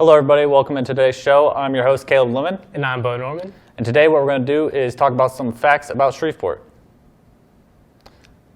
Hello everybody, welcome to today's show. I'm your host Caleb Lemon. And I'm Beau Norman. And today what we're going to do is talk about some facts about Shreveport.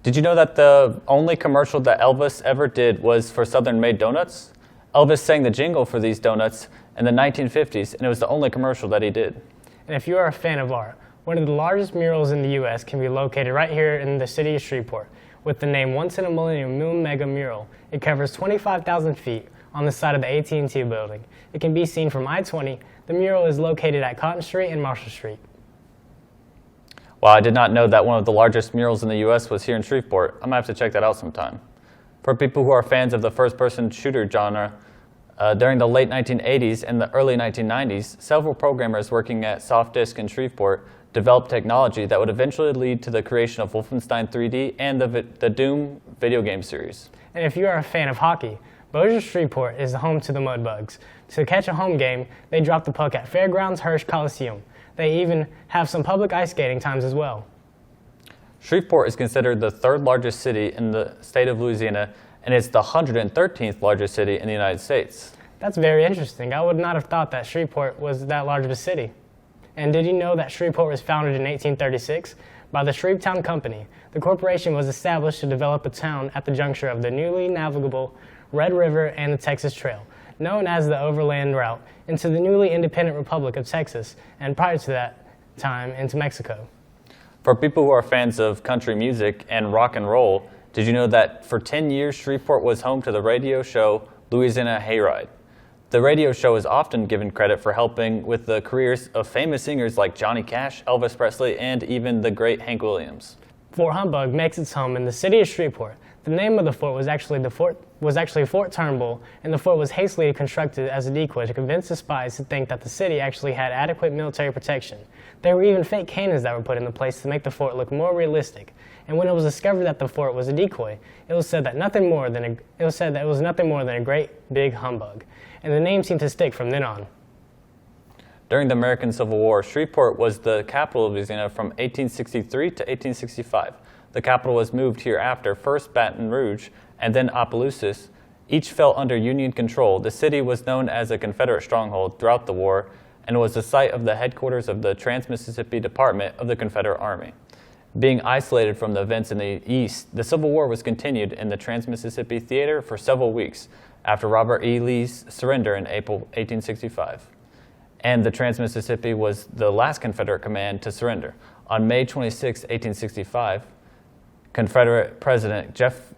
Did you know that the only commercial that Elvis ever did was for Southern Made Donuts? Elvis sang the jingle for these donuts in the 1950s, and it was the only commercial that he did. And if you are a fan of art, one of the largest murals in the U.S. can be located right here in the city of Shreveport with the name Once in a Millennium Moon Mega Mural. It covers 25,000 feet on the side of the AT&T building. It can be seen from I-20. The mural is located at Cotton Street and Marshall Street. Well, I did not know that one of the largest murals in the U.S. was here in Shreveport. I'm going to have to check that out sometime. For people who are fans of the first-person shooter genre, during the late 1980s and the early 1990s, several programmers working at SoftDisk in Shreveport developed technology that would eventually lead to the creation of Wolfenstein 3D and the Doom video game series. And if you are a fan of hockey, Bossier Shreveport is the home to the Mudbugs. To catch a home game, they drop the puck at Fairgrounds Hirsch Coliseum. They even have some public ice skating times as well. Shreveport is considered the third largest city in the state of Louisiana, and it's the 113th largest city in the United States. That's very interesting. I would not have thought that Shreveport was that large of a city. And did you know that Shreveport was founded in 1836 by the Shrevetown Company? The corporation was established to develop a town at the juncture of the newly navigable Red River and the Texas Trail, known as the Overland Route, into the newly independent Republic of Texas, and prior to that time, into Mexico. For people who are fans of country music and rock and roll, did you know that for 10 years Shreveport was home to the radio show Louisiana Hayride? The radio show is often given credit for helping with the careers of famous singers like Johnny Cash, Elvis Presley, and even the great Hank Williams. Fort Humbug makes its home in the city of Shreveport. The name of the fort was actually Fort Turnbull, and the fort was hastily constructed as a decoy to convince the spies to think that the city actually had adequate military protection. There were even fake cannons that were put into place to make the fort look more realistic. And when it was discovered that the fort was a decoy, it was said that it was nothing more than a great big humbug, and the name seemed to stick from then on. During the American Civil War, Shreveport was the capital of Louisiana from 1863 to 1865. The capital was moved here after, first Baton Rouge and then Opelousas. Each fell under Union control. The city was known as a Confederate stronghold throughout the war and was the site of the headquarters of the Trans-Mississippi Department of the Confederate Army. Being isolated from the events in the East, the Civil War was continued in the Trans-Mississippi Theater for several weeks after Robert E. Lee's surrender in April 1865. And the Trans-Mississippi was the last Confederate command to surrender. On May 26, 1865, Confederate President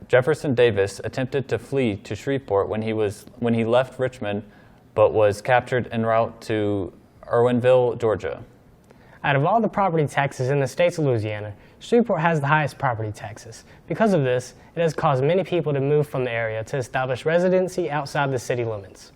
Jefferson Davis attempted to flee to Shreveport when he left Richmond, but was captured en route to Irwinville, Georgia. Out of all the property taxes in the states of Louisiana, Shreveport has the highest property taxes. Because of this, it has caused many people to move from the area to establish residency outside the city limits.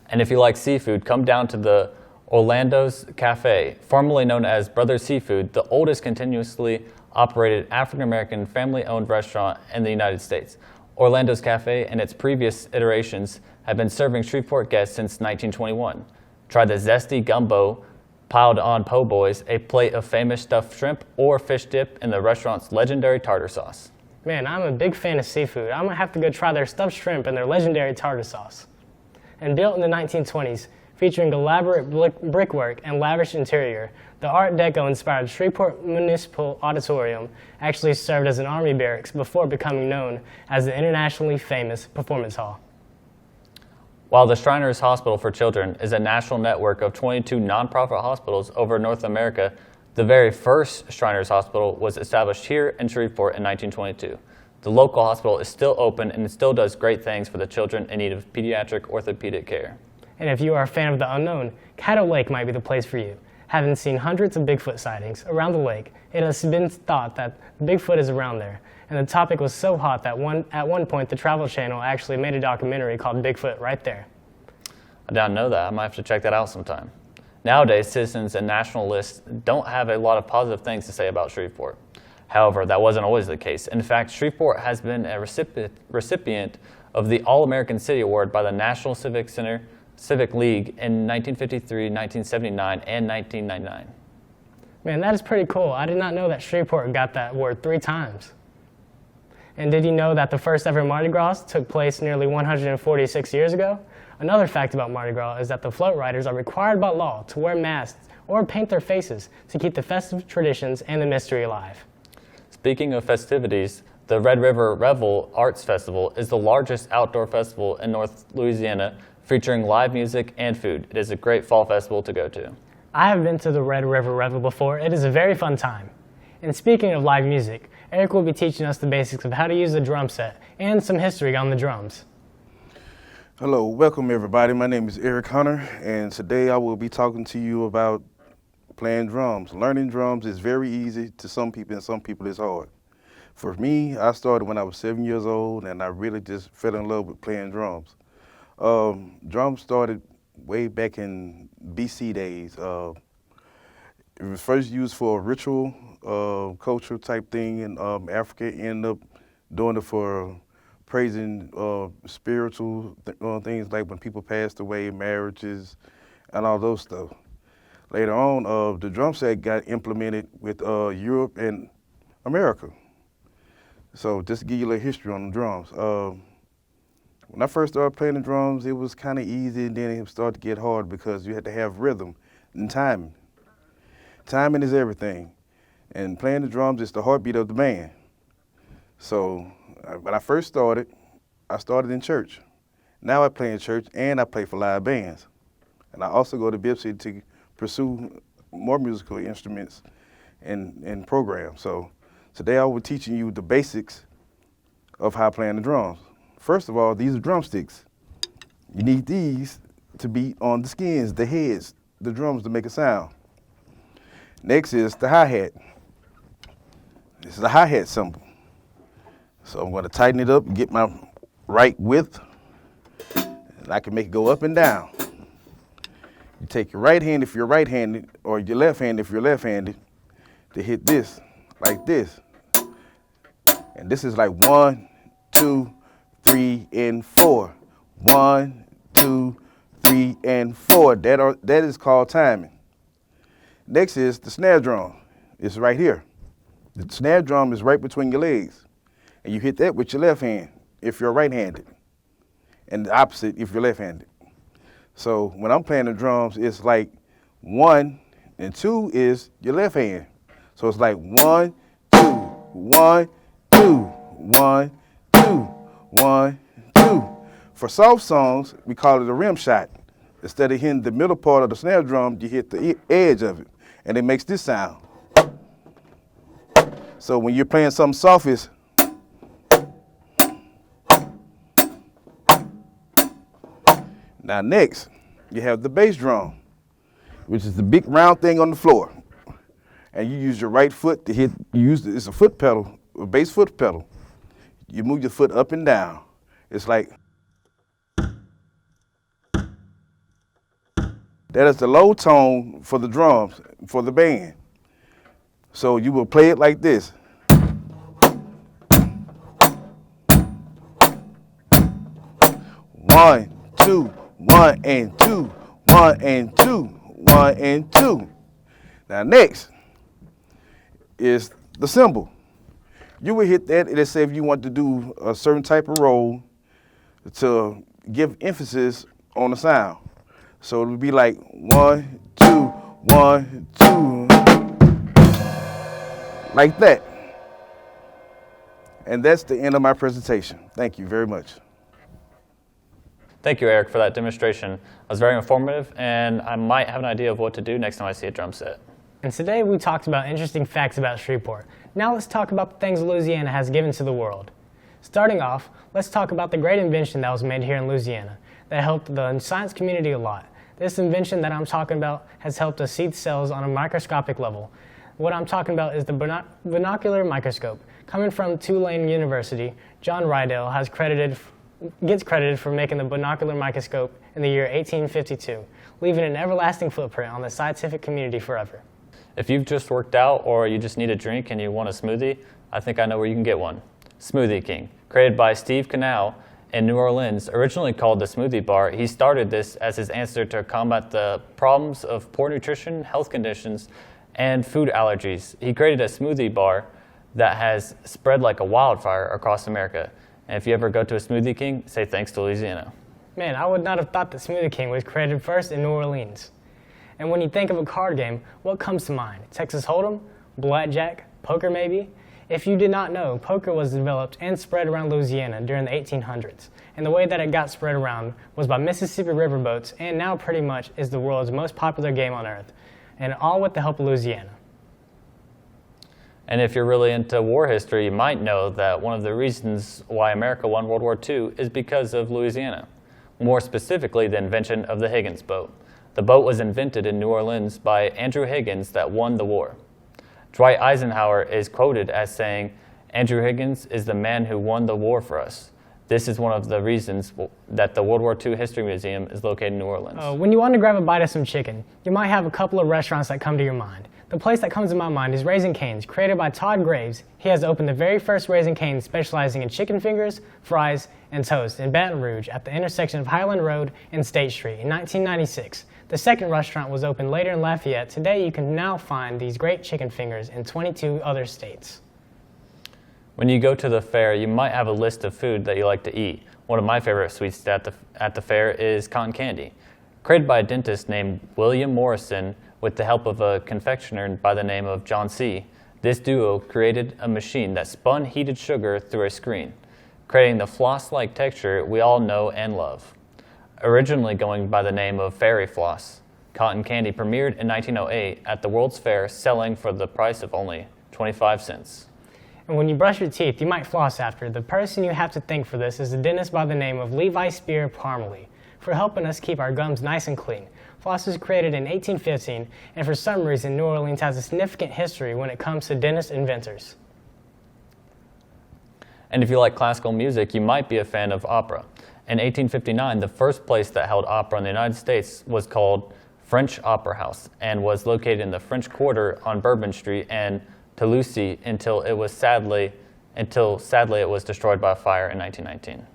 And if you like seafood, come down to the Orlando's Cafe, formerly known as Brothers Seafood, the oldest continuously operated African-American family-owned restaurant in the United States. Orlando's Cafe and its previous iterations have been serving Shreveport guests since 1921. Try the zesty gumbo piled on po' boys, a plate of famous stuffed shrimp, or fish dip in the restaurant's legendary tartar sauce. Man, I'm a big fan of seafood. I'm gonna have to go try their stuffed shrimp and their legendary tartar sauce. And built in the 1920s, featuring elaborate brickwork and lavish interior, the Art Deco-inspired Shreveport Municipal Auditorium actually served as an army barracks before becoming known as the internationally famous Performance Hall. While the Shriners Hospital for Children is a national network of 22 nonprofit hospitals over North America, the very first Shriners Hospital was established here in Shreveport in 1922. The local hospital is still open and it still does great things for the children in need of pediatric orthopedic care. And if you are a fan of the unknown, Caddo Lake might be the place for you. Having seen hundreds of Bigfoot sightings around the lake, it has been thought that Bigfoot is around there. And the topic was so hot that at one point the Travel Channel actually made a documentary called Bigfoot right there. I didn't know that. I might have to check that out sometime. Nowadays, citizens and nationalists don't have a lot of positive things to say about Shreveport. However, that wasn't always the case. In fact, Shreveport has been a recipient of the All-American City Award by the National Civic League in 1953, 1979, and 1999. Man, that is pretty cool. I did not know that Shreveport got that award 3 times. And did you know that the first ever Mardi Gras took place nearly 146 years ago? Another fact about Mardi Gras is that the float riders are required by law to wear masks or paint their faces to keep the festive traditions and the mystery alive. Speaking of festivities, the Red River Revel Arts Festival is the largest outdoor festival in North Louisiana, featuring live music and food. It is a great fall festival to go to. I have been to the Red River Revel before. It is a very fun time. And speaking of live music, Eric will be teaching us the basics of how to use a drum set and some history on the drums. Hello, welcome everybody. My name is Eric Hunter, and today I will be talking to you about playing drums. Learning drums is very easy to some people, and some people it's hard. For me, I started when I was 7 years old, and I really just fell in love with playing drums. Drums started way back in BC days. It was first used for a ritual culture type thing in Africa. Ended up doing it for praising spiritual things like when people passed away, marriages, and all those stuff. Later on, the drum set got implemented with Europe and America. So just to give you a little history on the drums. When I first started playing the drums, it was kind of easy, and then it started to get hard because you had to have rhythm and timing. Timing is everything. And playing the drums is the heartbeat of the band. So when I first started, I started in church. Now I play in church and I play for live bands. And I also go to BPCC to pursue more musical instruments and programs. So today I will be teaching you the basics of how playing the drums. First of all, these are drumsticks. You need these to beat on the skins, the heads, the drums to make a sound. Next is the hi-hat. This is the hi-hat symbol. So I'm going to tighten it up and get my right width, and I can make it go up and down. You take your right hand if you're right-handed, or your left hand if you're left-handed, to hit this, like this. And this is like 1, 2, 3, and 4. 1, 2, 3, and 4. That is called timing. Next is the snare drum. It's right here. The snare drum is right between your legs. And you hit that with your left hand if you're right-handed, and the opposite if you're left-handed. So when I'm playing the drums, it's like 1 and 2 is your left hand. So it's like 1, 2, 1, 2, 1, 2, 1, 2. For soft songs, we call it a rim shot. Instead of hitting the middle part of the snare drum, you hit the edge of it, and it makes this sound. So when you're playing something soft, it's now next, you have the bass drum, which is the big round thing on the floor. And you use your right foot to hit, it's a foot pedal, a bass foot pedal. You move your foot up and down. It's like, that is the low tone for the drums, for the band. So you will play it like this. 1, 2, 1 and 2, 1 and 2, 1 and 2. Now next is the cymbal. You will hit that, and let's say if you want to do a certain type of roll to give emphasis on the sound. So it would be like 1, 2, 1, 2, like that. And that's the end of my presentation. Thank you very much. Thank you, Eric, for that demonstration. It was very informative, and I might have an idea of what to do next time I see a drum set. And today we talked about interesting facts about Shreveport. Now let's talk about the things Louisiana has given to the world. Starting off, let's talk about the great invention that was made here in Louisiana that helped the science community a lot. This invention that I'm talking about has helped us see cells on a microscopic level. What I'm talking about is the binocular microscope. Coming from Tulane University, John Rydell gets credited for making the binocular microscope in the year 1852, leaving an everlasting footprint on the scientific community forever. If you've just worked out or you just need a drink and you want a smoothie, I think I know where you can get one. Smoothie King, created by Steve Canal in New Orleans, originally called the Smoothie Bar. He started this as his answer to combat the problems of poor nutrition, health conditions, and food allergies. He created a smoothie bar that has spread like a wildfire across America. And if you ever go to a Smoothie King, say thanks to Louisiana. Man, I would not have thought that Smoothie King was created first in New Orleans. And when you think of a card game, what comes to mind? Texas Hold'em? Blackjack? Poker maybe? If you did not know, poker was developed and spread around Louisiana during the 1800s. And the way that it got spread around was by Mississippi riverboats, and now pretty much is the world's most popular game on earth. And all with the help of Louisiana. And if you're really into war history, you might know that one of the reasons why America won World War II is because of Louisiana. More specifically, the invention of the Higgins boat. The boat was invented in New Orleans by Andrew Higgins that won the war. Dwight Eisenhower is quoted as saying, "Andrew Higgins is the man who won the war for us." This is one of the reasons that the World War II History Museum is located in New Orleans. When you want to grab a bite of some chicken, you might have a couple of restaurants that come to your mind. The place that comes to my mind is Raising Cane's, created by Todd Graves. He has opened the very first Raising Cane's specializing in chicken fingers, fries, and toast in Baton Rouge at the intersection of Highland Road and State Street in 1996. The second restaurant was opened later in Lafayette. Today you can now find these great chicken fingers in 22 other states. When you go to the fair, you might have a list of food that you like to eat. One of my favorite sweets at the fair is cotton candy. Created by a dentist named William Morrison with the help of a confectioner by the name of John C., this duo created a machine that spun heated sugar through a screen, creating the floss-like texture we all know and love. Originally going by the name of Fairy Floss, cotton candy premiered in 1908 at the World's Fair, selling for the price of only 25 cents. And when you brush your teeth, you might floss after. The person you have to thank for this is a dentist by the name of Levi Spear Parmalee for helping us keep our gums nice and clean. Floss was created in 1815, and for some reason, New Orleans has a significant history when it comes to dentist inventors. And if you like classical music, you might be a fan of opera. In 1859, the first place that held opera in the United States was called French Opera House and was located in the French Quarter on Bourbon Street and Toulouse until sadly it was destroyed by a fire in 1919.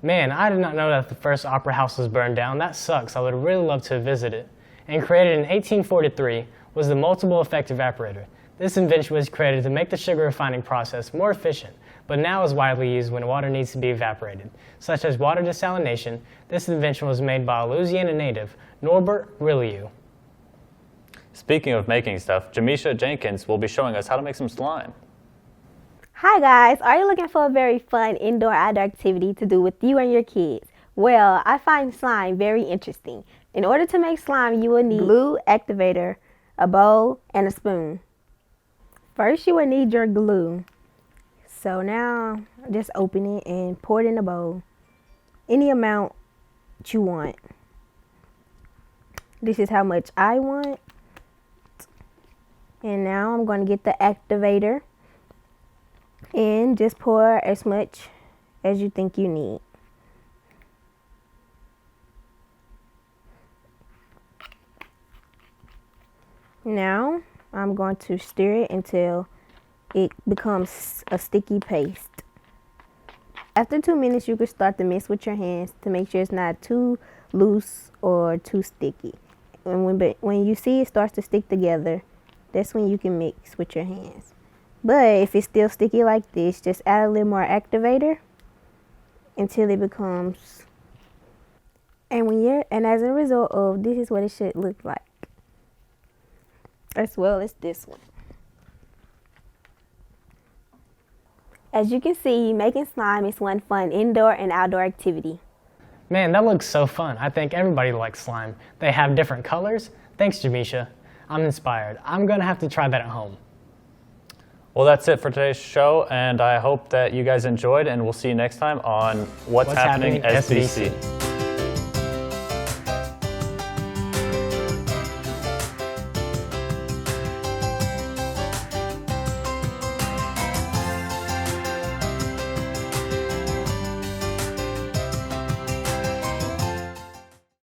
Man, I did not know that the first opera house was burned down. That sucks. I would really love to visit it. And created in 1843 was the multiple effect evaporator. This invention was created to make the sugar refining process more efficient, but now is widely used when water needs to be evaporated, such as water desalination. This invention was made by a Louisiana native, Norbert Rillieux. Speaking of making stuff, Jamisha Jenkins will be showing us how to make some slime. Hi guys, are you looking for a very fun indoor-outdoor activity to do with you and your kids? Well, I find slime very interesting. In order to make slime, you will need glue, activator, a bowl, and a spoon. First, you will need your glue. So now, just open it and pour it in a bowl. Any amount you want. This is how much I want. And now I'm going to get the activator and just pour as much as you think you need. Now I'm going to stir it until it becomes a sticky paste. After 2 minutes, you can start to mix with your hands to make sure it's not too loose or too sticky. And when you see it starts to stick together, that's when you can mix with your hands. But if it's still sticky like this, just add a little more activator until it becomes. And as a result of this is what it should look like, as well as this one. As you can see, making slime is one fun indoor and outdoor activity. Man, that looks so fun. I think everybody likes slime. They have different colors. Thanks, Jamisha. I'm inspired. I'm going to have to try that at home. Well, that's it for today's show, and I hope that you guys enjoyed, and we'll see you next time on What's Happening SBC.